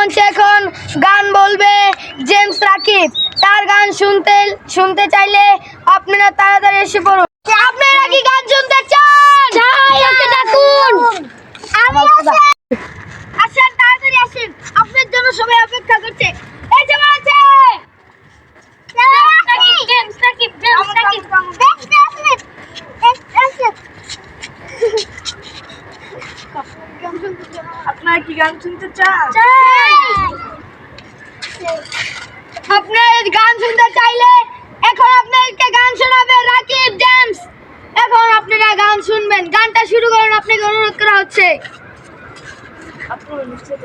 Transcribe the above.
মঞ্চে এখন গান বলবে জেমস রাকিব। তার গান শুনতে চাইলে আপনারা তাড়াতাড়ি এসে পড়ুন। আপনারা কি গান শুনতে চান? ওকে ডাকুন। আসেন, তাড়াতাড়ি আসেন, আপনার জন্য সবাই অপেক্ষা করছে। এই যে আছে আপনারা কি গান শুনতে চান? আপনারা গান শুনতে চাইলে এখন আপনাদেরকে গান শোনাবে রাকিব জেমস। এখন আপনারা গান শুনবেন, গানটা শুরু করুন, আপনাকে অনুরোধ করা হচ্ছে। আপনারা নিশ্চয়ই